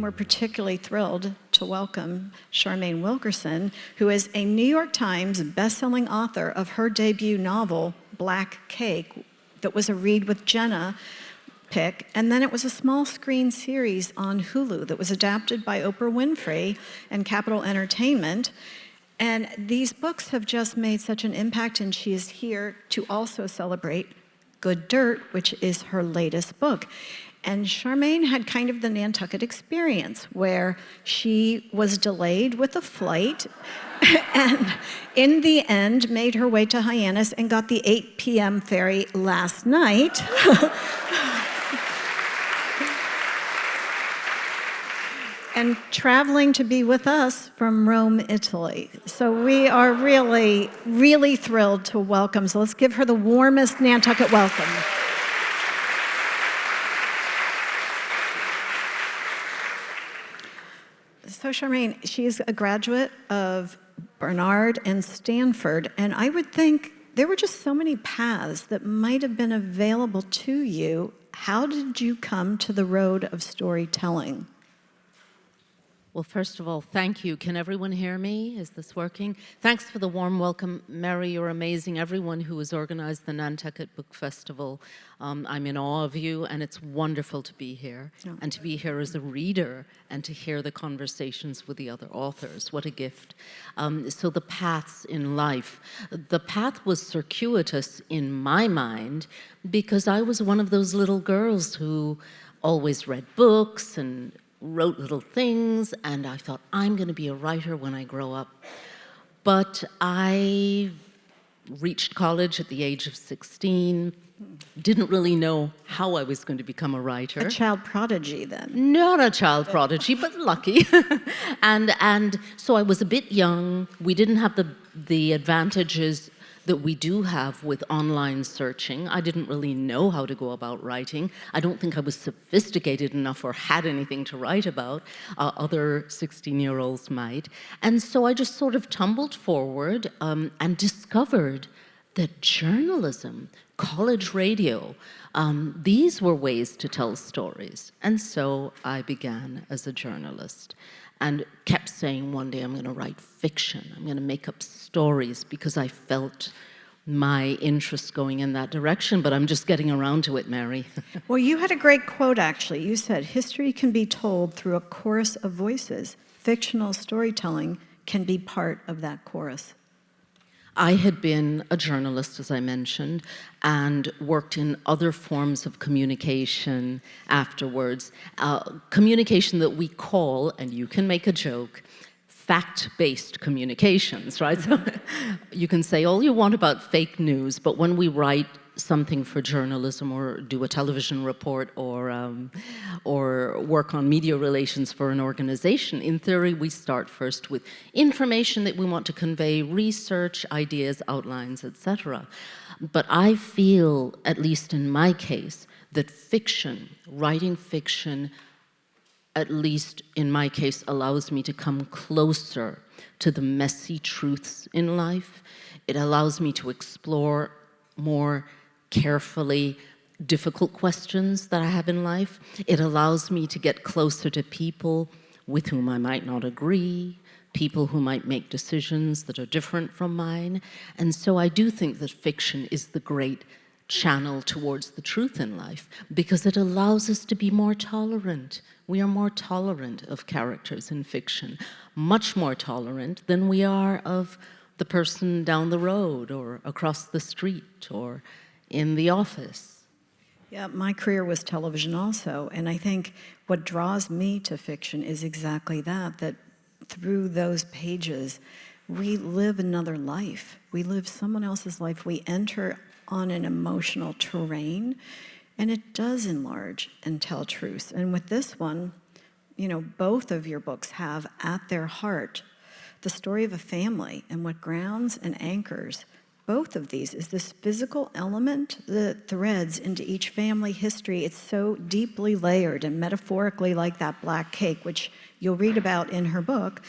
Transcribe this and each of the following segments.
we're particularly thrilled to welcome Charmaine Wilkerson, who is a New York Times bestselling author of her debut novel, Black Cake, that was a Read with Jenna pick, and then it was a small screen series on Hulu that was adapted by Oprah Winfrey and Capitol Entertainment. And these books have just made such an impact, and she is here to also celebrate Good Dirt, which is her latest book. And Charmaine had kind of the Nantucket experience, where she was delayed with a flight and in the end made her way to Hyannis and got the 8 p.m. ferry last night. And traveling to be with us from Rome, Italy. So we are really, really thrilled to welcome. So let's give her the warmest Nantucket welcome. So Charmaine, she is a graduate of Barnard and Stanford, and I would think there were just so many paths that might have been available to you. How did you come to the road of storytelling? Well, first of all, thank you. Can everyone hear me? Is this working? Thanks for the warm welcome. Mary, you're amazing. Everyone who has organized the Nantucket Book Festival, I'm in awe of you, and it's wonderful to be here, and to be here as a reader, and to hear the conversations with the other authors. What a gift. So the paths in life. The path was circuitous in my mind, because I was one of those little girls who always read books and wrote little things, and I thought, I'm going to be a writer when I grow up. But I reached college at the age of 16, didn't really know how I was going to become a writer. A child prodigy, then? Not a child prodigy, but lucky. and so I was a bit young. We didn't have the advantages that we do have with online searching. I didn't really know how to go about writing. I don't think I was sophisticated enough or had anything to write about. Other 16-year-olds might. And so I just sort of tumbled forward and discovered that journalism, college radio, these were ways to tell stories. And so I began as a journalist, and kept saying, one day I'm going to write fiction. I'm going to make up stories, because I felt my interest going in that direction, but I'm just getting around to it, Mary. Well, you had a great quote, actually. You said, history can be told through a chorus of voices. Fictional storytelling can be part of that chorus. I had been a journalist, as I mentioned, and worked in other forms of communication afterwards. Communication that we call, and you can make a joke, fact-based communications, right? So you can say all you want about fake news, but when we write something for journalism, or do a television report, or work on media relations for an organization, in theory we start first with information that we want to convey, research, ideas, outlines, etc. But I feel, at least in my case, that fiction, writing fiction, at least in my case, allows me to come closer to the messy truths in life. It allows me to explore more carefully difficult questions that I have in life. It allows me to get closer to people with whom I might not agree, people who might make decisions that are different from mine. And so I do think that fiction is the great channel towards the truth in life, because it allows us to be more tolerant. We are more tolerant of characters in fiction, much more tolerant than we are of the person down the road, or across the street, or in the office. Yeah, my career was television also, and I think what draws me to fiction is exactly that through those pages, we live another life. We live someone else's life. We enter on an emotional terrain, and it does enlarge and tell truths. And with this one, you know, both of your books have at their heart the story of a family and what grounds and anchors both of these is this physical element that threads into each family history. It's so deeply layered, and metaphorically, like that black cake, which you'll read about in her book,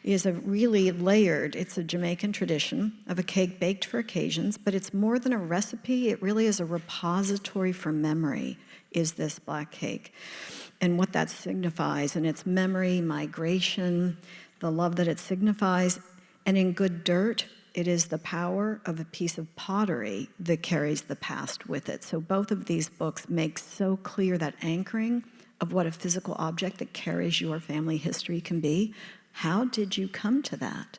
is a really layered, it's a Jamaican tradition of a cake baked for occasions, but it's more than a recipe. It really is a repository for memory, is this black cake, and what that signifies, and its memory, migration, the love that it signifies. And in Good Dirt, it is the power of a piece of pottery that carries the past with it. So both of these books make so clear that anchoring of what a physical object that carries your family history can be. How did you come to that?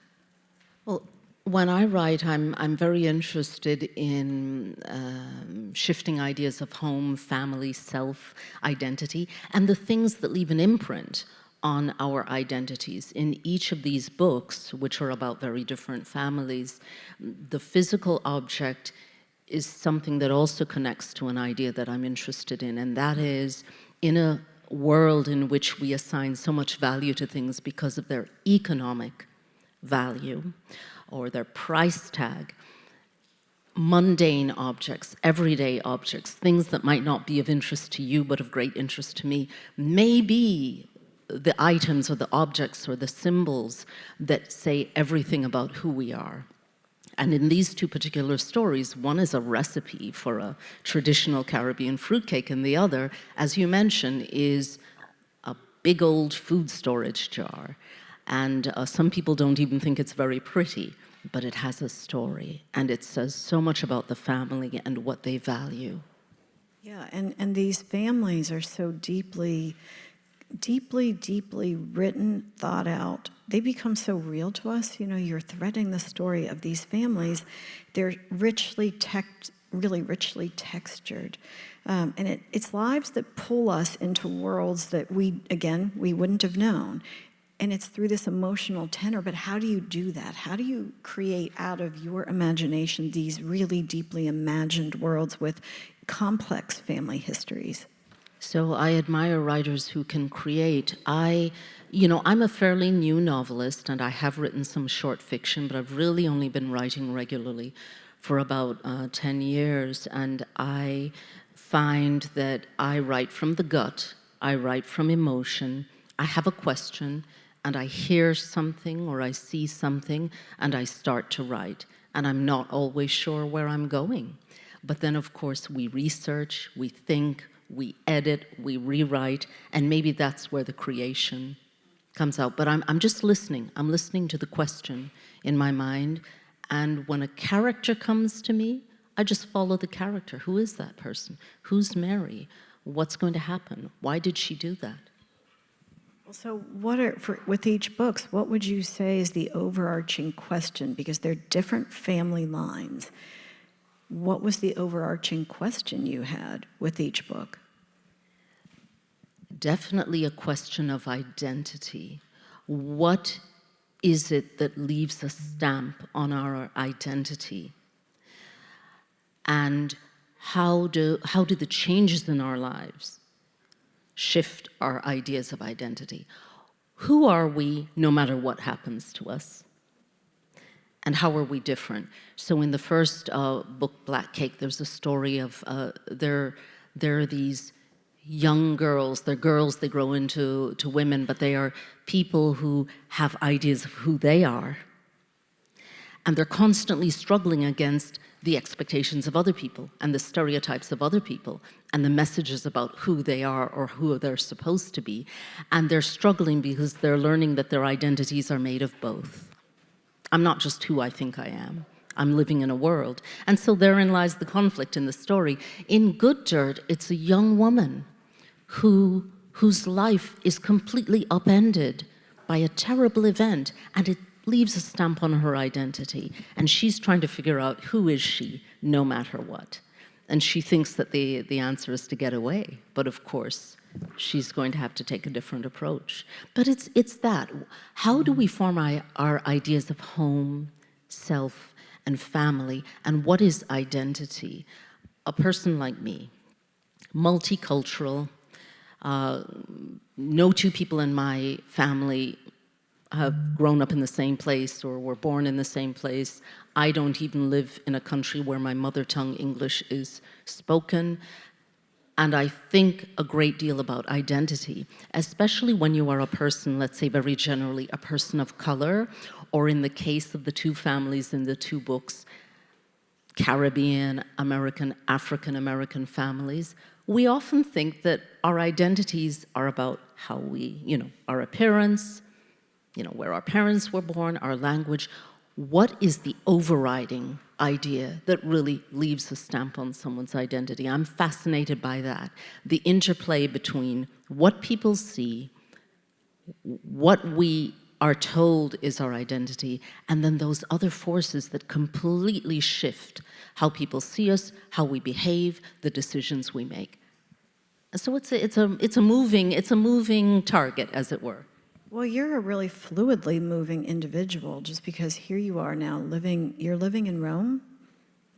Well, when I write, I'm very interested in shifting ideas of home, family, self, identity, and the things that leave an imprint on our identities. In each of these books, which are about very different families, the physical object is something that also connects to an idea that I'm interested in, and that is, in a world in which we assign so much value to things because of their economic value or their price tag, mundane objects, everyday objects, things that might not be of interest to you but of great interest to me, may be the items or the objects or the symbols that say everything about who we are. And in these two particular stories, one is a recipe for a traditional Caribbean fruitcake, and the other, as you mentioned, is a big old food storage jar. And some people don't even think it's very pretty, but it has a story, and it says so much about the family and what they value. Yeah, and these families are so deeply written, thought out. They become so real to us. You know, you're threading the story of these families. They're really richly textured. And it's lives that pull us into worlds that we wouldn't have known. And it's through this emotional tenor, but how do you do that? How do you create out of your imagination these really deeply imagined worlds with complex family histories? So I admire writers who can create. I'm a fairly new novelist, and I have written some short fiction, but I've really only been writing regularly for about 10 years, and I find that I write from the gut, I write from emotion, I have a question, and I hear something or I see something, and I start to write, and I'm not always sure where I'm going. But then, of course, we research, we think, we edit, we rewrite, and maybe that's where the creation comes out. But I'm just listening. I'm listening to the question in my mind, and when a character comes to me, I just follow the character. Who is that person? Who's Mary? What's going to happen? Why did she do that? So with each book, what would you say is the overarching question? Because they're different family lines. What was the overarching question you had with each book? Definitely a question of identity. What is it that leaves a stamp on our identity? And how do the changes in our lives shift our ideas of identity? Who are we no matter what happens to us? And how are we different? So in the first book, Black Cake, there's a story of there are these young girls. They're girls, they grow into women, but they are people who have ideas of who they are. And they're constantly struggling against the expectations of other people and the stereotypes of other people and the messages about who they are or who they're supposed to be. And they're struggling because they're learning that their identities are made of both. I'm not just who I think I am. I'm living in a world. And so therein lies the conflict in the story. In Good Dirt, it's a young woman whose life is completely upended by a terrible event, and it leaves a stamp on her identity. And she's trying to figure out who is she, no matter what. And she thinks that the answer is to get away. But of course, she's going to have to take a different approach. But it's that. How do we form our ideas of home, self, and family? And what is identity? A person like me, multicultural, no two people in my family have grown up in the same place or were born in the same place. I don't even live in a country where my mother tongue English is spoken. And I think a great deal about identity, especially when you are a person, let's say very generally, a person of color, or in the case of the two families in the two books, Caribbean, American, African American families. We often think that our identities are about how we, our appearance, where our parents were born, our language. What is the overriding idea that really leaves a stamp on someone's identity? I'm fascinated by that. The interplay between what people see, what we are told is our identity, and then those other forces that completely shift how people see us, how we behave, the decisions we make. So it's a moving target, as it were. Well, you're a really fluidly moving individual, just because here you are now you're living in Rome.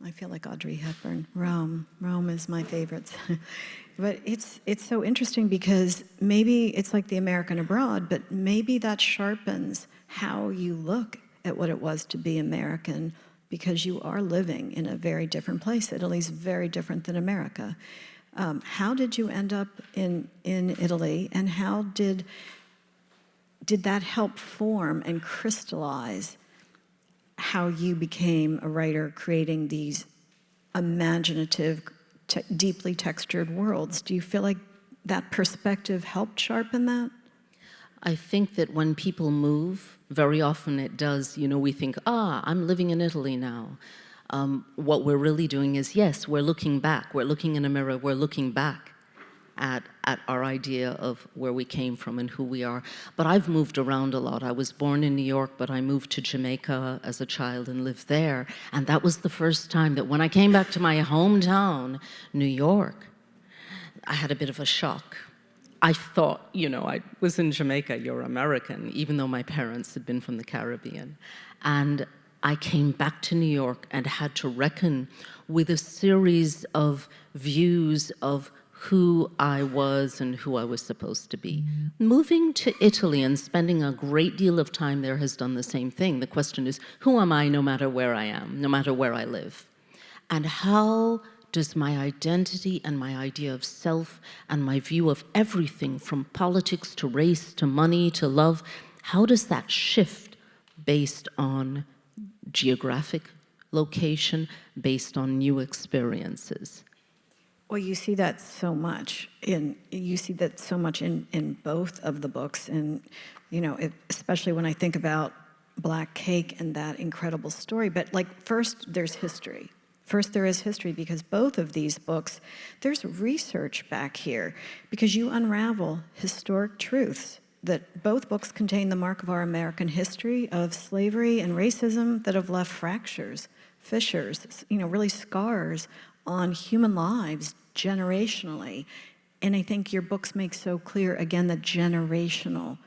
I feel like Audrey Hepburn. Rome is my favorite. But it's so interesting because maybe it's like the American abroad, but maybe that sharpens how you look at what it was to be American, because you are living in a very different place. Italy's very different than America. How did you end up in Italy, and how did that help form and crystallize how you became a writer, creating these imaginative, deeply textured worlds? Do you feel like that perspective helped sharpen that? I think that when people move, very often it does, we think, I'm living in Italy now. What we're really doing is, yes, we're looking back. We're looking in a mirror. We're looking back at our idea of where we came from and who we are. But I've moved around a lot. I was born in New York, but I moved to Jamaica as a child and lived there. And that was the first time that when I came back to my hometown, New York, I had a bit of a shock. I thought, I was in Jamaica, you're American, even though my parents had been from the Caribbean. And I came back to New York and had to reckon with a series of views of who I was and who I was supposed to be. Moving to Italy and spending a great deal of time there has done the same thing. The question is, who am I no matter where I am, no matter where I live? And how does my identity and my idea of self and my view of everything from politics to race to money to love, how does that shift based on geographic location, based on new experiences? Well, you see that so much in both of the books, and especially when I think about Black Cake and that incredible story. But first there is history, because both of these books, there's research back here, because you unravel historic truths that both books contain the mark of our American history of slavery and racism that have left fractures, fissures, really scars on human lives generationally. And I think your books make so clear, again, the generational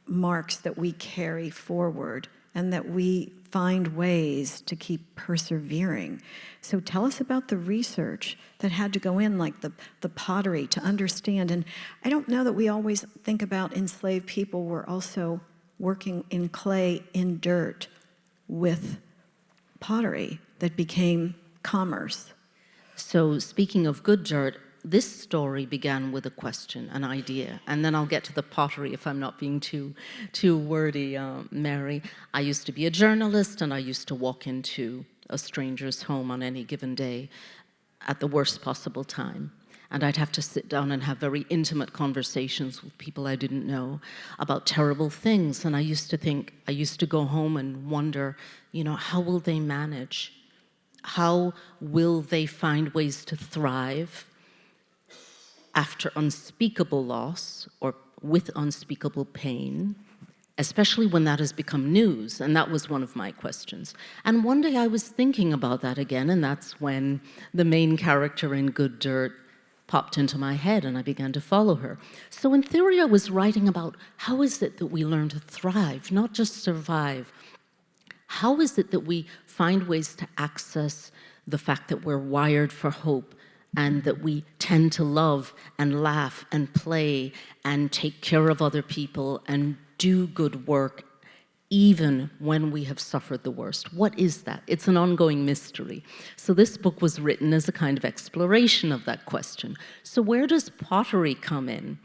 marks that we carry forward and that we find ways to keep persevering. So tell us about the research that had to go in, like the pottery, to understand. And I don't know that we always think about enslaved people were also working in clay, in dirt, with pottery that became commerce. So speaking of good dirt, this story began with a question, an idea, and then I'll get to the pottery if I'm not being too wordy, Mary. I used to be a journalist, and I used to walk into a stranger's home on any given day at the worst possible time. And I'd have to sit down and have very intimate conversations with people I didn't know about terrible things. And I used to go home and wonder, how will they manage? How will they find ways to thrive after unspeakable loss or with unspeakable pain, especially when that has become news? And that was one of my questions. And one day I was thinking about that again, and that's when the main character in Good Dirt popped into my head, and I began to follow her. So in theory, I was writing about how is it that we learn to thrive, not just survive. How is it that we find ways to access the fact that we're wired for hope, and that we tend to love and laugh and play and take care of other people and do good work even when we have suffered the worst. What is that? It's an ongoing mystery. So this book was written as a kind of exploration of that question. So where does pottery come in?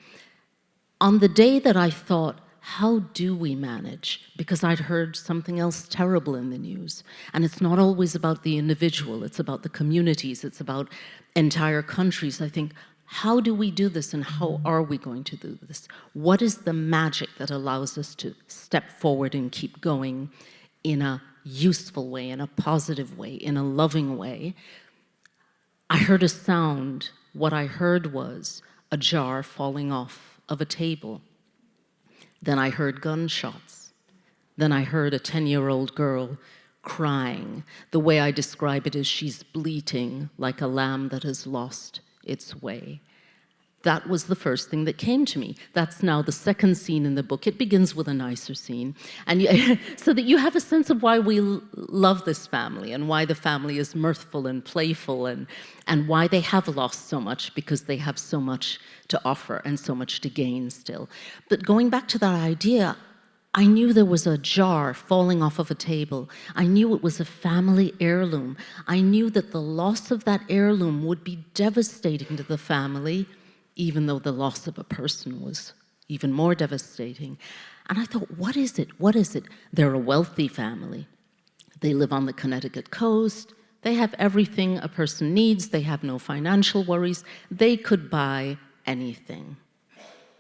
On the day that I thought, how do we manage? Because I'd heard something else terrible in the news. And it's not always about the individual, it's about the communities, it's about entire countries. I think, how do we do this and how are we going to do this? What is the magic that allows us to step forward and keep going in a useful way, in a positive way, in a loving way? I heard a sound. What I heard was a jar falling off of a table. Then I heard gunshots. Then I heard a 10-year-old girl crying. The way I describe it is she's bleating like a lamb that has lost its way. That was the first thing that came to me. That's now the second scene in the book. It begins with a nicer scene. And so that you have a sense of why we love this family and why the family is mirthful and playful and why they have lost so much, because they have so much to offer and so much to gain still. But going back to that idea, I knew there was a jar falling off of a table. I knew it was a family heirloom. I knew that the loss of that heirloom would be devastating to the family, even though the loss of a person was even more devastating. And I thought, what is it? What is it? They're a wealthy family. They live on the Connecticut coast. They have everything a person needs. They have no financial worries. They could buy anything.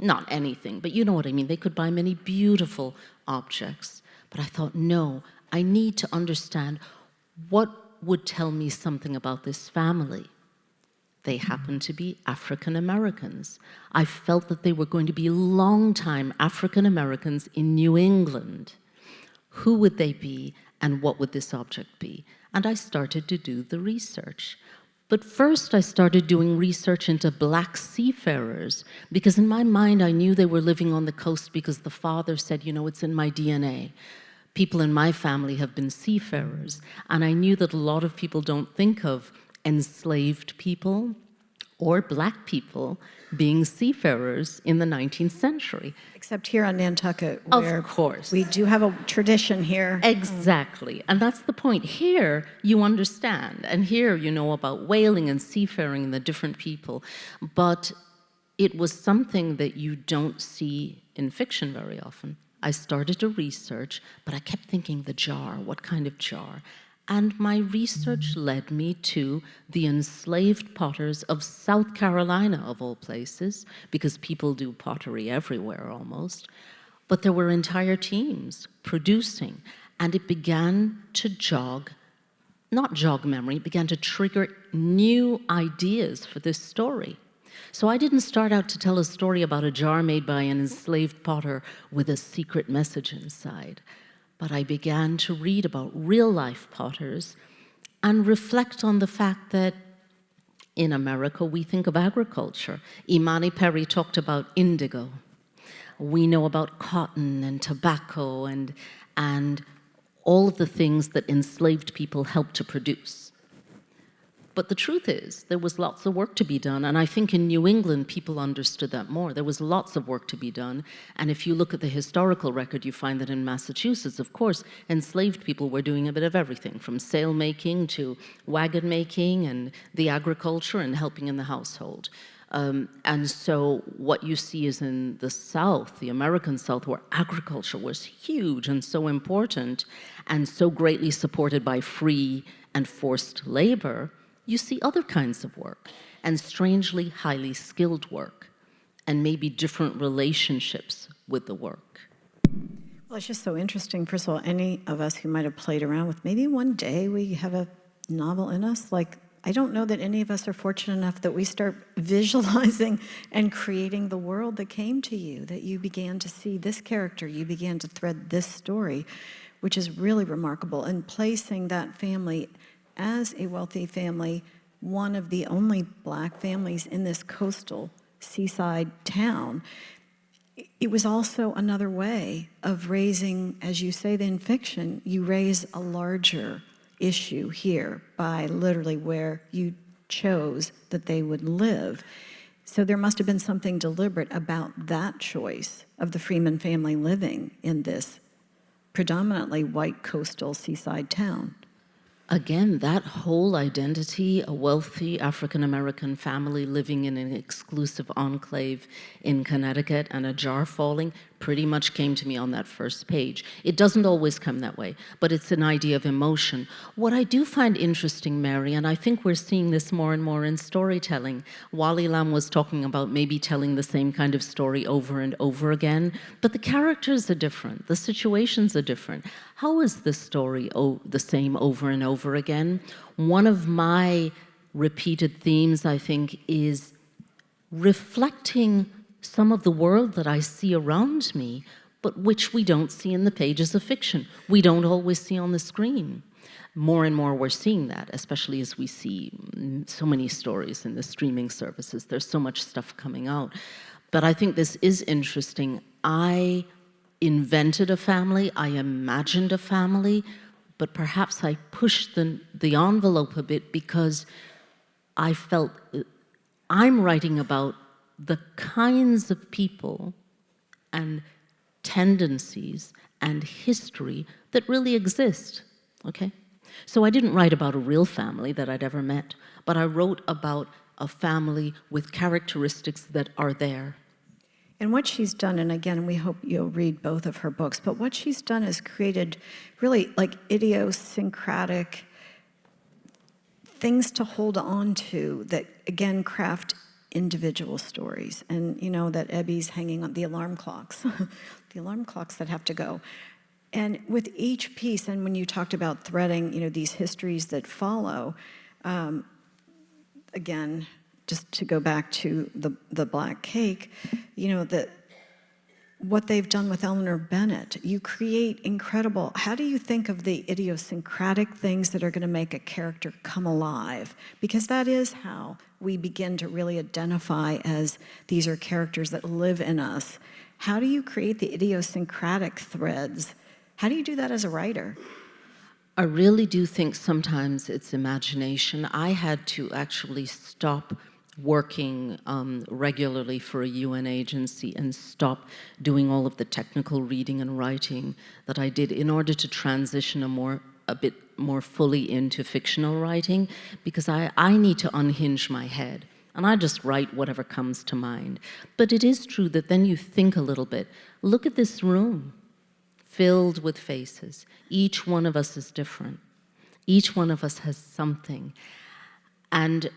Not anything, but you know what I mean. They could buy many beautiful objects. But I thought, no, I need to understand what would tell me something about this family. They happen to be African Americans. I felt that they were going to be long-time African Americans in New England. Who would they be, and what would this object be? And I started to do the research. But first, I started doing research into Black seafarers, because in my mind, I knew they were living on the coast because the father said, you know, it's in my DNA. People in my family have been seafarers. And I knew that a lot of people don't think of enslaved people or Black people being seafarers in the 19th century. Except here on Nantucket, where of course. we do have a tradition here. Exactly. And that's the point. Here, you understand. And here, you know about whaling and seafaring and the different people. But it was something that you don't see in fiction very often. I started to research, but I kept thinking, the jar, what kind of jar? And my research led me to the enslaved potters of South Carolina, of all places, because people do pottery everywhere almost. But there were entire teams producing, and it began to not jog memory, it began to trigger new ideas for this story. So I didn't start out to tell a story about a jar made by an enslaved potter with a secret message inside. But I began to read about real-life potters and reflect on the fact that in America, we think of agriculture. Imani Perry talked about indigo. We know about cotton and tobacco and all of the things that enslaved people helped to produce. But the truth is, there was lots of work to be done, and I think in New England, people understood that more. There was lots of work to be done, and if you look at the historical record, you find that in Massachusetts, of course, enslaved people were doing a bit of everything, from sail making to wagon making and the agriculture and helping in the household. And so what you see is in the South, the American South, where agriculture was huge and so important and so greatly supported by free and forced labor, you see other kinds of work, and strangely highly skilled work, and maybe different relationships with the work. Well, it's just so interesting. First of all, any of us who might have played around with, maybe one day we have a novel in us. Like, I don't know that any of us are fortunate enough that we start visualizing and creating the world that came to you, that you began to see this character, you began to thread this story, which is really remarkable. And placing that family as a wealthy family, one of the only Black families in this coastal seaside town, it was also another way of raising, as you say in fiction, you raise a larger issue here by literally where you chose that they would live. So there must have been something deliberate about that choice of the Freeman family living in this predominantly white coastal seaside town. Again, that whole identity, a wealthy African-American family living in an exclusive enclave in Connecticut and a jar falling, pretty much came to me on that first page. It doesn't always come that way, but it's an idea of emotion. What I do find interesting, Mary, and I think we're seeing this more and more in storytelling, Wally Lamb was talking about maybe telling the same kind of story over and over again, but the characters are different, the situations are different. How is this story the same over and over again? One of my repeated themes, I think, is reflecting some of the world that I see around me, but which we don't see in the pages of fiction. We don't always see on the screen. More and more we're seeing that, especially as we see so many stories in the streaming services. There's so much stuff coming out. But I think this is interesting. I invented a family, I imagined a family, but perhaps I pushed the envelope a bit because I felt I'm writing about the kinds of people and tendencies and history that really exist, okay? So I didn't write about a real family that I'd ever met, but I wrote about a family with characteristics that are there. And what she's done, and again, we hope you'll read both of her books, but what she's done is created really like idiosyncratic things to hold on to that, again, craft individual stories. And you know that Ebby's hanging on the alarm clocks, the alarm clocks that have to go. And with each piece, and when you talked about threading, you know, these histories that follow, again, just to go back to the black cake, you know, what they've done with Eleanor Bennett, you create incredible, how do you think of the idiosyncratic things that are going to make a character come alive? Because that is how we begin to really identify as these are characters that live in us. How do you create the idiosyncratic threads? How do you do that as a writer? I really do think sometimes it's imagination. I had to actually stop working regularly for a UN agency and stop doing all of the technical reading and writing that I did in order to transition a bit more fully into fictional writing, because I need to unhinge my head and I just write whatever comes to mind. But it is true that then you think a little bit. Look at this room filled with faces. Each one of us is different. Each one of us has something. And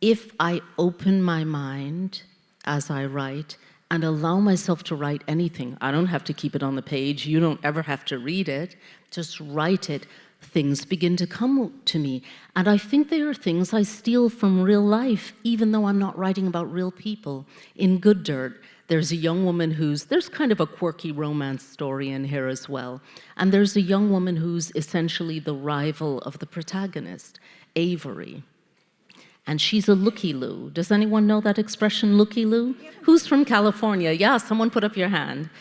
if I open my mind as I write and allow myself to write anything, I don't have to keep it on the page, you don't ever have to read it, just write it, things begin to come to me. And I think they are things I steal from real life, even though I'm not writing about real people. In Good Dirt, there's a young woman there's kind of a quirky romance story in here as well. And there's a young woman who's essentially the rival of the protagonist, Avery. And she's a looky-loo. Does anyone know that expression, looky-loo? Who's from California? Yeah, someone put up your hand.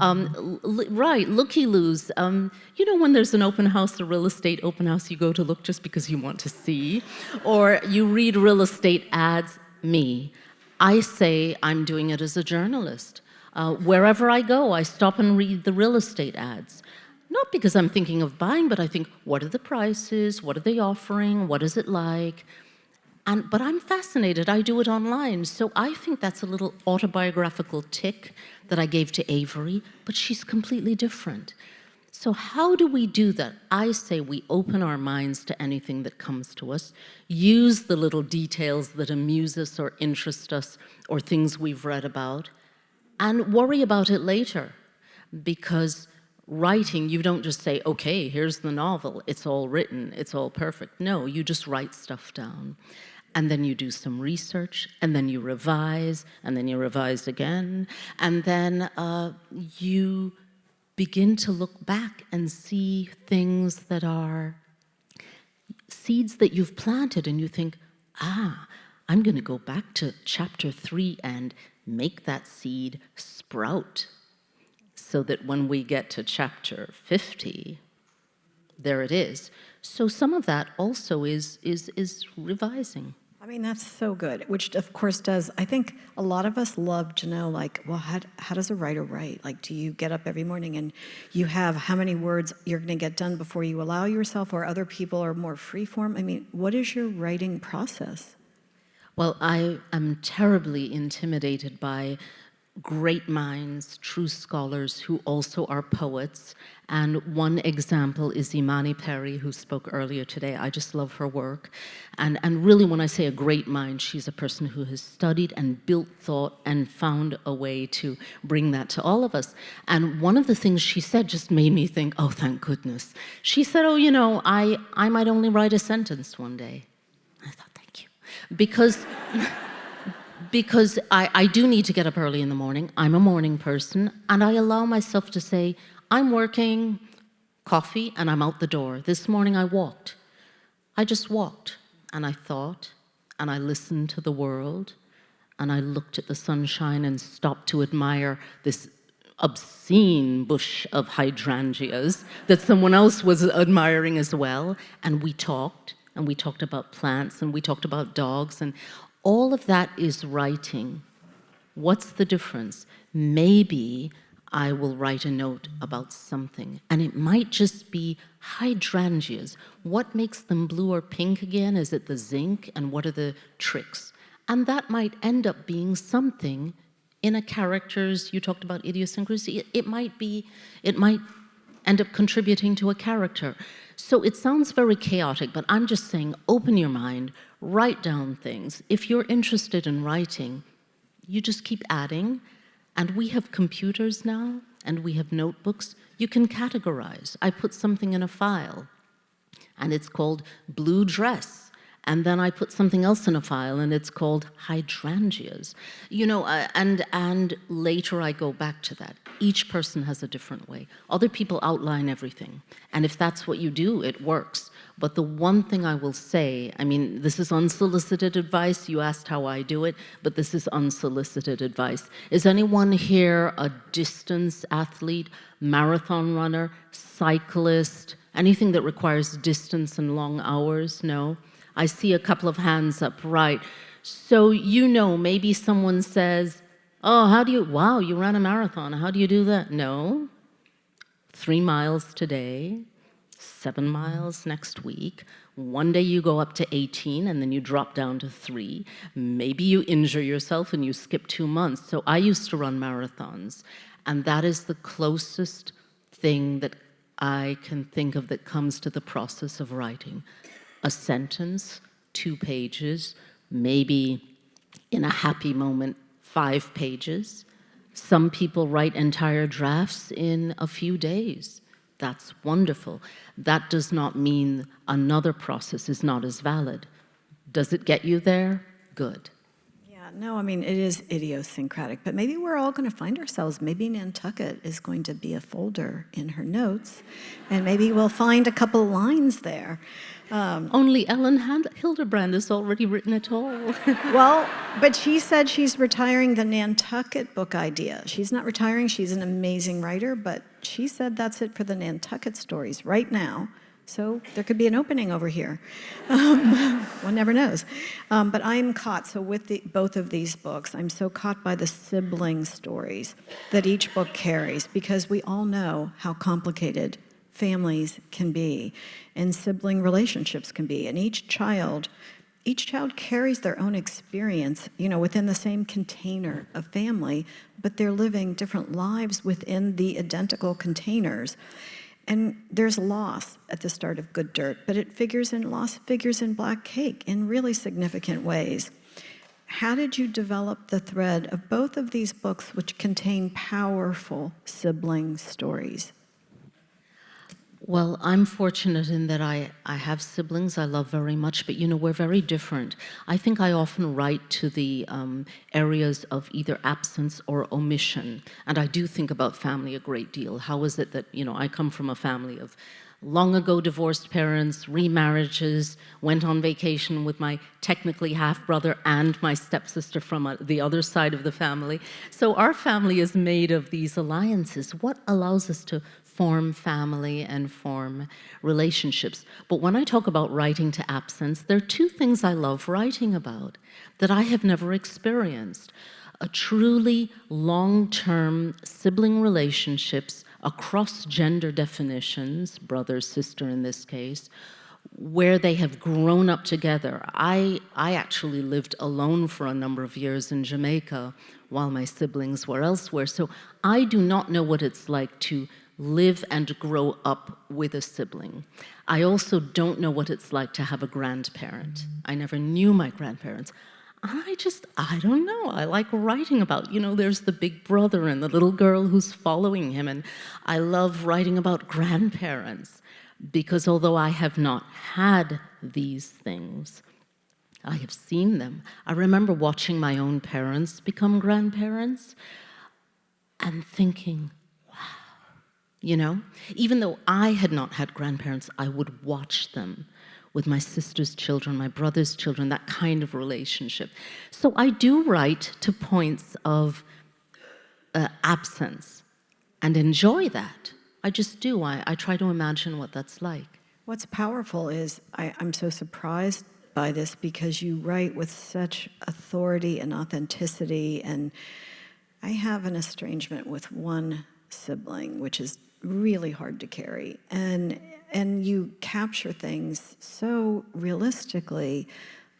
Right, looky-loos. You know when there's an open house, a real estate open house, you go to look just because you want to see? Or you read real estate ads, me. I say I'm doing it as a journalist. Wherever I go, I stop and read the real estate ads. Not because I'm thinking of buying, but I think, what are the prices? What are they offering? What is it like? But I'm fascinated, I do it online, so I think that's a little autobiographical tick that I gave to Avery, but she's completely different. So how do we do that? I say we open our minds to anything that comes to us, use the little details that amuse us or interest us or things we've read about, and worry about it later. Because writing, you don't just say, okay, here's the novel, it's all written, it's all perfect. No, you just write stuff down. And then you do some research, and then you revise, and then you revise again, and then you begin to look back and see things that are seeds that you've planted, and you think, I'm going to go back to chapter 3 and make that seed sprout, so that when we get to chapter 50, there it is. So some of that also is revising. I mean, that's so good, which of course does, I think a lot of us love to know, like, well, how does a writer write? Like, do you get up every morning and you have how many words you're going to get done before you allow yourself, or other people are more free form? I mean, what is your writing process? Well, I am terribly intimidated by great minds, true scholars who also are poets. And one example is Imani Perry, who spoke earlier today. I just love her work. And really, when I say a great mind, she's a person who has studied and built thought and found a way to bring that to all of us. And one of the things she said just made me think, oh, thank goodness. She said, oh, you know, I might only write a sentence one day. I thought, thank you. Because I do need to get up early in the morning. I'm a morning person, and I allow myself to say, I'm working, coffee, and I'm out the door. This morning I walked. I just walked, and I thought, and I listened to the world, and I looked at the sunshine and stopped to admire this obscene bush of hydrangeas that someone else was admiring as well. And we talked about plants, and we talked about dogs, and all of that is writing. What's the difference? Maybe I will write a note about something, and it might just be hydrangeas. What makes them blue or pink again? Is it the zinc, and what are the tricks? And that might end up being something in a character's, you talked about idiosyncrasy, it might end up contributing to a character. So it sounds very chaotic, but I'm just saying, open your mind, write down things. If you're interested in writing, you just keep adding. And we have computers now, and we have notebooks. You can categorize. I put something in a file, and it's called blue dress. And then I put something else in a file, and it's called hydrangeas. You know, and later I go back to that. Each person has a different way. Other people outline everything. And if that's what you do, it works. But the one thing I will say, I mean, this is unsolicited advice. You asked how I do it, but this is unsolicited advice. Is anyone here a distance athlete, marathon runner, cyclist, anything that requires distance and long hours? No? I see a couple of hands up, right. So you know, maybe someone says, oh, wow, you ran a marathon. How do you do that? No. 3 miles today, 7 miles next week. One day you go up to 18 and then you drop down to 3. Maybe you injure yourself and you skip 2 months. So I used to run marathons, and that is the closest thing that I can think of that comes to the process of writing. A sentence, 2 pages, maybe in a happy moment, 5 pages. Some people write entire drafts in a few days. That's wonderful. That does not mean another process is not as valid. Does it get you there? Good. Yeah, no, I mean, it is idiosyncratic, but maybe we're all going to find ourselves. Maybe Nantucket is going to be a folder in her notes, and maybe we'll find a couple lines there. Only Ellen Hildebrand has already written it all. Well, but she said she's retiring the Nantucket book idea. She's not retiring. She's an amazing writer, but she said that's it for the Nantucket stories right now. So there could be an opening over here. One never knows. But I'm caught, so with both of these books, I'm so caught by the sibling stories that each book carries, because we all know how complicated families can be and sibling relationships can be. And each child carries their own experience, you know, within the same container of family, but they're living different lives within the identical containers. And there's loss at the start of Good Dirt, but loss figures in Black Cake in really significant ways. How did you develop the thread of both of these books, which contain powerful sibling stories? Well, I'm fortunate in that I have siblings I love very much, but you know, we're very different. I think I often write to the areas of either absence or omission, and I do think about family a great deal. How is it that, you know, I come from a family of long ago divorced parents, remarriages, went on vacation with my technically half-brother and my stepsister from the other side of the family. So our family is made of these alliances. What allows us to form family and form relationships. But when I talk about writing to absence, there are two things I love writing about that I have never experienced. A truly long-term sibling relationships across gender definitions, brother, sister in this case, where they have grown up together. I actually lived alone for a number of years in Jamaica while my siblings were elsewhere. So I do not know what it's like to live and grow up with a sibling. I also don't know what it's like to have a grandparent. I never knew my grandparents. I don't know. I like writing about, there's the big brother and the little girl who's following him. And I love writing about grandparents because although I have not had these things, I have seen them. I remember watching my own parents become grandparents and thinking, wow, even though I had not had grandparents, I would watch them with my sister's children, my brother's children, that kind of relationship. So I do write to points of absence and enjoy that. I just do. I try to imagine what that's like. What's powerful is I'm so surprised by this because you write with such authority and authenticity, and I have an estrangement with one sibling, which is really hard to carry, and you capture things so realistically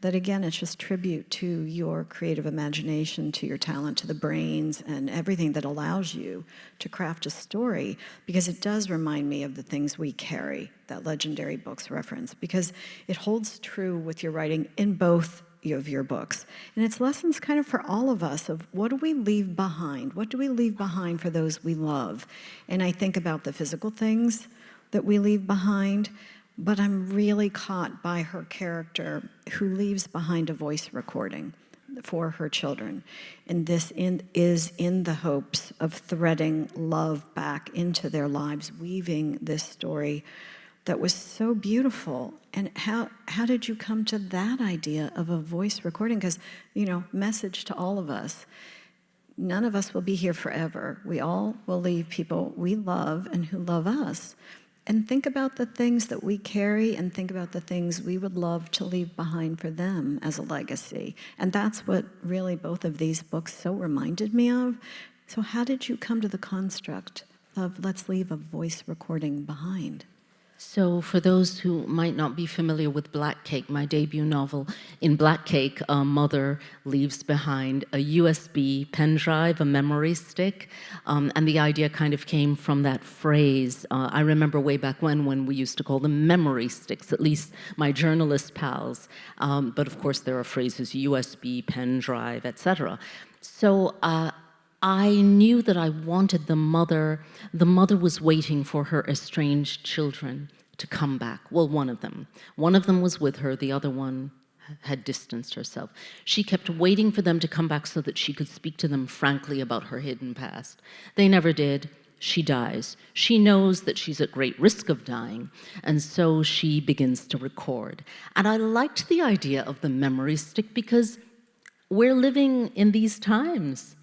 that, again, it's just tribute to your creative imagination, to your talent, to the brains, and everything that allows you to craft a story, because it does remind me of the things we carry, that legendary books reference, because it holds true with your writing in both of your books. And it's lessons kind of for all of us of what do we leave behind? What do we leave behind for those we love? And I think about the physical things that we leave behind, but I'm really caught by her character who leaves behind a voice recording for her children. And this is in the hopes of threading love back into their lives, weaving this story that was so beautiful. And how did you come to that idea of a voice recording? Because, message to all of us, none of us will be here forever. We all will leave people we love and who love us. And think about the things that we carry and think about the things we would love to leave behind for them as a legacy. And that's what really both of these books so reminded me of. So how did you come to the construct of let's leave a voice recording behind? So for those who might not be familiar with Black Cake, my debut novel, in Black Cake, a mother leaves behind a USB pen drive, a memory stick, and the idea kind of came from that phrase. I remember way back when we used to call them memory sticks, at least my journalist pals. But of course there are phrases, USB, pen drive, etc. So I knew that I wanted the mother was waiting for her estranged children to come back. Well, one of them. One of them was with her, the other one had distanced herself. She kept waiting for them to come back so that she could speak to them frankly about her hidden past. They never did. She dies. She knows that she's at great risk of dying, and so she begins to record. And I liked the idea of the memory stick because we're living in these times.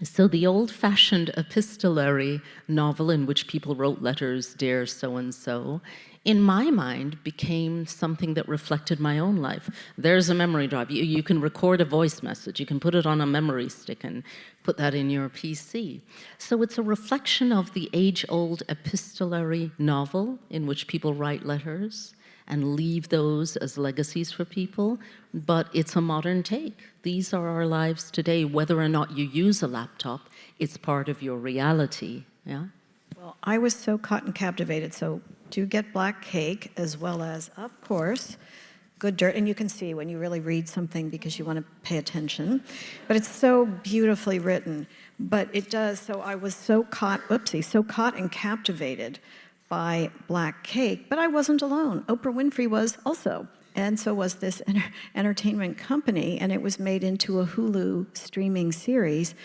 So the old-fashioned epistolary novel in which people wrote letters, dear so-and-so, in my mind became something that reflected my own life. There's a memory drive. You can record a voice message. You can put it on a memory stick and put that in your PC. So it's a reflection of the age-old epistolary novel in which people write letters and leave those as legacies for people, but it's a modern take. These are our lives today. Whether or not you use a laptop, it's part of your reality, yeah? Well, I was so caught and captivated, so do get Black Cake, as well as, of course, Good Dirt, and you can see when you really read something because you want to pay attention, but it's so beautifully written, but it does, so I was so caught and captivated by Black Cake, but I wasn't alone. Oprah Winfrey was also, and so was this entertainment company, and it was made into a Hulu streaming series,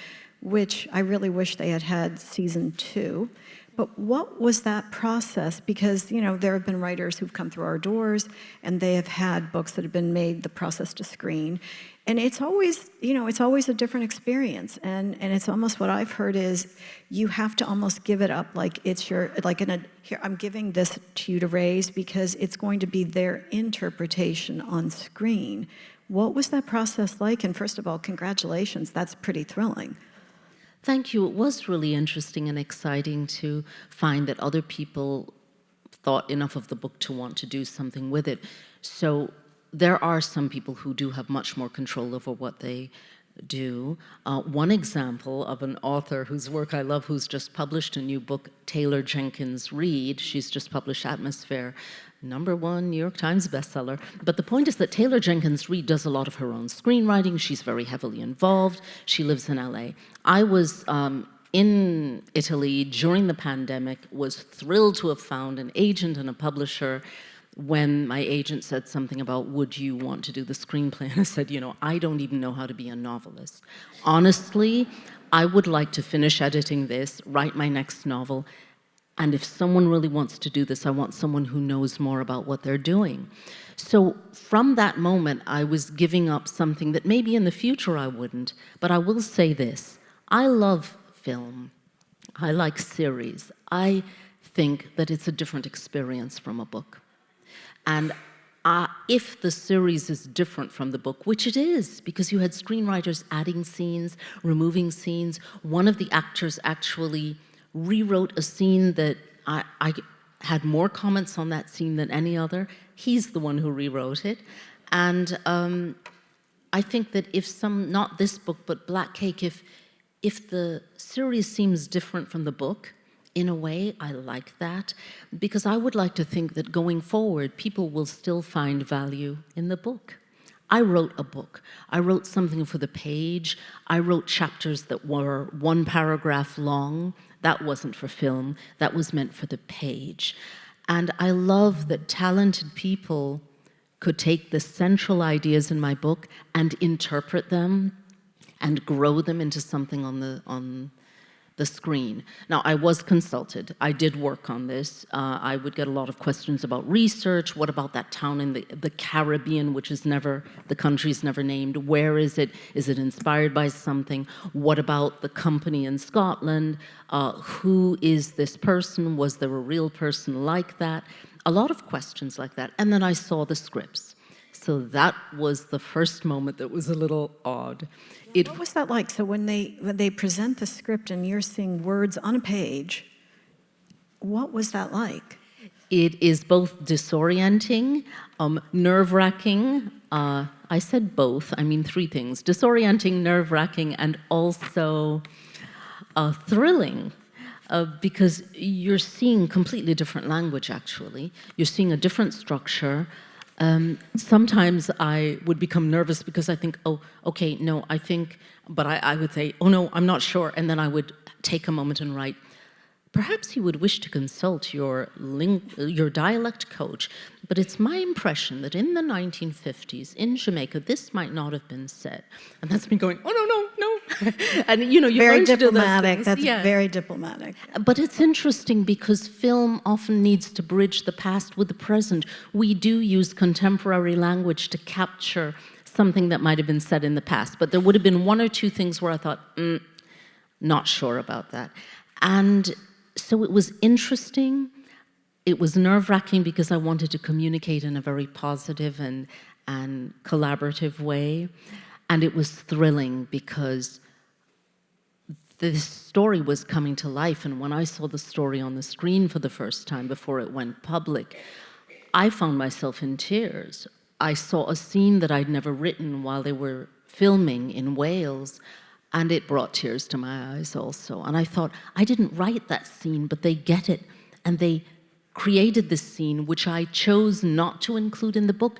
which I really wish they had had season 2, But what was that process? Because, there have been writers who've come through our doors and they have had books that have been made the process to screen. And it's always, it's always a different experience. And it's almost what I've heard is you have to almost give it up like it's here, I'm giving this to you to raise because it's going to be their interpretation on screen. What was that process like? And first of all, congratulations, that's pretty thrilling. Thank you. It was really interesting and exciting to find that other people thought enough of the book to want to do something with it. So there are some people who do have much more control over what they do. One example of an author whose work I love, who's just published a new book, Taylor Jenkins Reid. She's just published Atmosphere, #1 New York Times bestseller. But the point is that Taylor Jenkins Reid does a lot of her own screenwriting. She's very heavily involved. She lives in LA. I was in Italy during the pandemic, was thrilled to have found an agent and a publisher when my agent said something about, would you want to do the screenplay? And I said, I don't even know how to be a novelist. Honestly, I would like to finish editing this, write my next novel, and if someone really wants to do this, I want someone who knows more about what they're doing. So from that moment, I was giving up something that maybe in the future I wouldn't, but I will say this. I love film. I like series. I think that it's a different experience from a book. And if the series is different from the book, which it is, because you had screenwriters adding scenes, removing scenes. One of the actors actually rewrote a scene that I had more comments on that scene than any other. He's the one who rewrote it. And I think that not this book, but Black Cake, if the series seems different from the book, in a way, I like that, because I would like to think that going forward, people will still find value in the book. I wrote a book. I wrote something for the page. I wrote chapters that were 1 paragraph long. That wasn't for film. That was meant for the page. And I love that talented people could take the central ideas in my book and interpret them and grow them into something on the screen. Now, I was consulted. I did work on this. I would get a lot of questions about research. What about that town in the Caribbean, which is the country's never named? Where is it? Is it inspired by something? What about the company in Scotland? Who is this person? Was there a real person like that? A lot of questions like that. And then I saw the scripts. So that was the first moment that was a little odd. What was that like? So when they present the script and you're seeing words on a page, what was that like? It is both disorienting, nerve-wracking. I said both. I mean 3 things. Disorienting, nerve-wracking, and also thrilling. Because you're seeing completely different language, actually. You're seeing a different structure. Sometimes I would become nervous because I think, oh, okay, no, I think, but I would say, oh no, I'm not sure. And then I would take a moment and write, perhaps you would wish to consult your dialect coach, but it's my impression that in the 1950s in Jamaica, this might not have been said. And that's me going, oh no, no, no. And you very learn to do those diplomatic. things. That's Yeah. very diplomatic. But it's interesting because film often needs to bridge the past with the present. We do use contemporary language to capture something that might have been said in the past. But there would have been 1 or 2 things where I thought, not sure about that. And so it was interesting. It was nerve-wracking because I wanted to communicate in a very positive and collaborative way. And it was thrilling because this story was coming to life, and when I saw the story on the screen for the first time before it went public, I found myself in tears. I saw a scene that I'd never written while they were filming in Wales, and it brought tears to my eyes also. And I thought, I didn't write that scene, but they get it, and they created this scene, which I chose not to include in the book,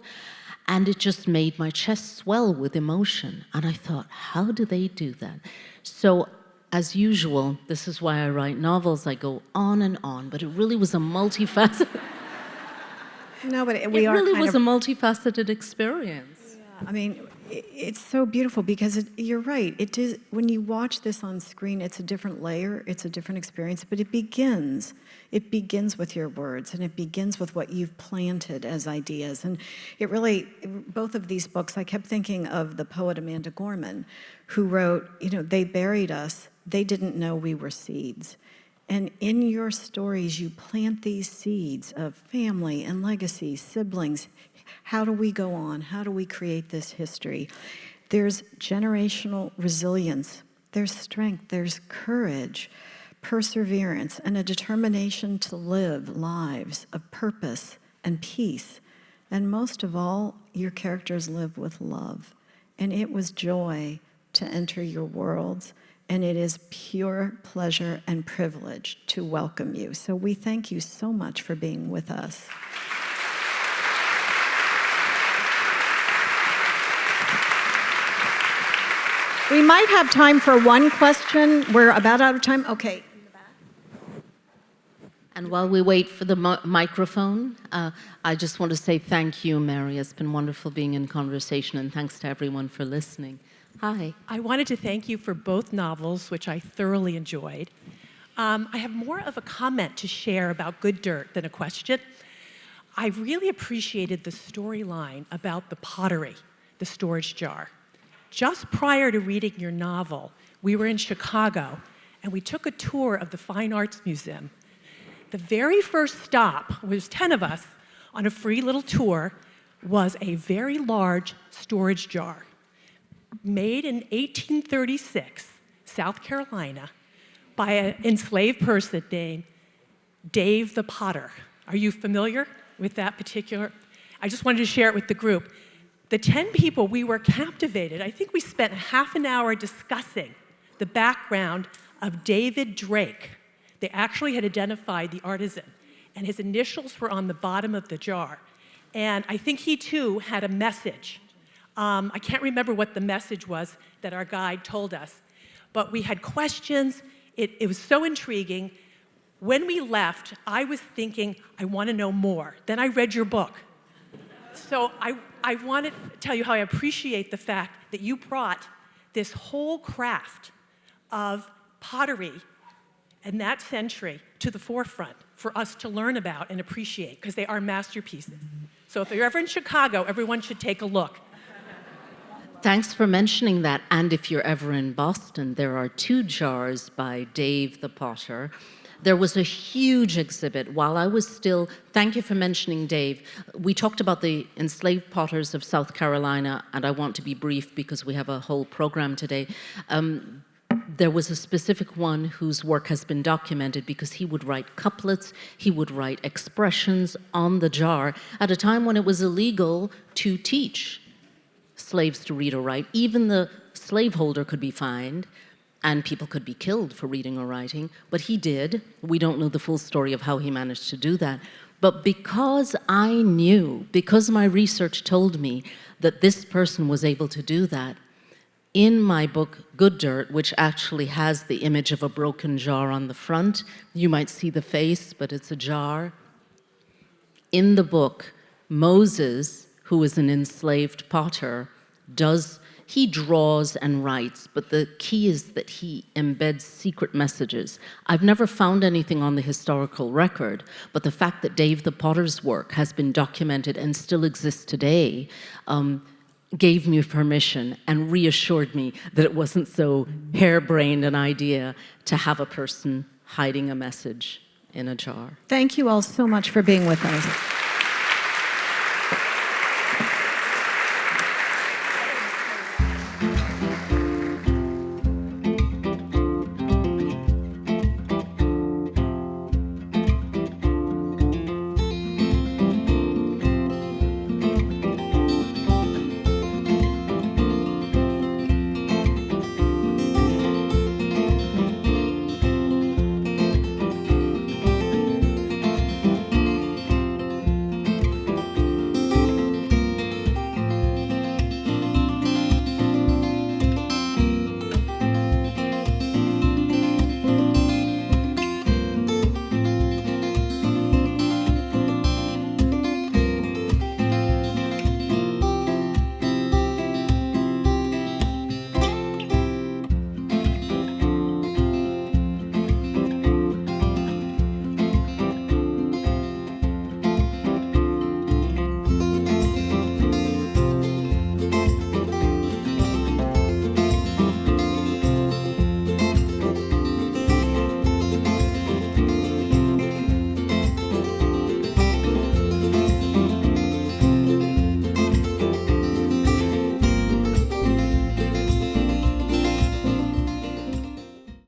and it just made my chest swell with emotion. And I thought, how do they do that? So, as usual, this is why I write novels. I go on, but it really was a multifaceted. No, but It really was a multifaceted experience. Yeah, I mean, It's so beautiful because you're right. It is, when you watch this on screen, it's a different layer, it's a different experience, but it begins with your words, and it begins with what you've planted as ideas. And it really, both of these books, I kept thinking of the poet Amanda Gorman, who wrote, they buried us, they didn't know we were seeds. And in your stories, you plant these seeds of family and legacy, siblings. How do we go on? How do we create this history? There's generational resilience. There's strength. There's courage, perseverance, and a determination to live lives of purpose and peace. And most of all, your characters live with love. And it was joy to enter your worlds. And it is pure pleasure and privilege to welcome you. So we thank you so much for being with us. We might have time for one question. We're about out of time. Okay. And while we wait for the microphone, I just want to say thank you, Mary. It's been wonderful being in conversation, and thanks to everyone for listening. Hi. I wanted to thank you for both novels, which I thoroughly enjoyed. I have more of a comment to share about Good Dirt than a question. I really appreciated the storyline about the pottery, the storage jar. Just prior to reading your novel, we were in Chicago, and we took a tour of the Fine Arts Museum. The very first stop, was 10 of us, on a free little tour, was a very large storage jar. Made in 1836, South Carolina, by an enslaved person named Dave the Potter. Are you familiar with that particular? I just wanted to share it with the group. The 10 people, we were captivated. I think we spent half an hour discussing the background of David Drake. They actually had identified the artisan, and his initials were on the bottom of the jar. And I think he too had a message. I can't remember what the message was that our guide told us, but we had questions. It was so intriguing. When we left, I was thinking, I want to know more. Then I read your book. So I want to tell you how I appreciate the fact that you brought this whole craft of pottery in that century to the forefront for us to learn about and appreciate, because they are masterpieces. So if you're ever in Chicago, everyone should take a look. Thanks for mentioning that. And if you're ever in Boston, there are 2 jars by Dave the Potter. There was a huge exhibit while I was still, thank you for mentioning Dave. We talked about the enslaved potters of South Carolina, and I want to be brief because we have a whole program today. There was a specific one whose work has been documented because he would write couplets, he would write expressions on the jar at a time when it was illegal to teach slaves to read or write. Even the slaveholder could be fined, and people could be killed for reading or writing, but he did. We don't know the full story of how he managed to do that. But because I knew, because my research told me that this person was able to do that, in my book, Good Dirt, which actually has the image of a broken jar on the front, you might see the face, but it's a jar. In the book, Moses, who is an enslaved potter, he draws and writes, but the key is that he embeds secret messages. I've never found anything on the historical record, but the fact that Dave the Potter's work has been documented and still exists today gave me permission and reassured me that it wasn't so harebrained an idea to have a person hiding a message in a jar. Thank you all so much for being with us.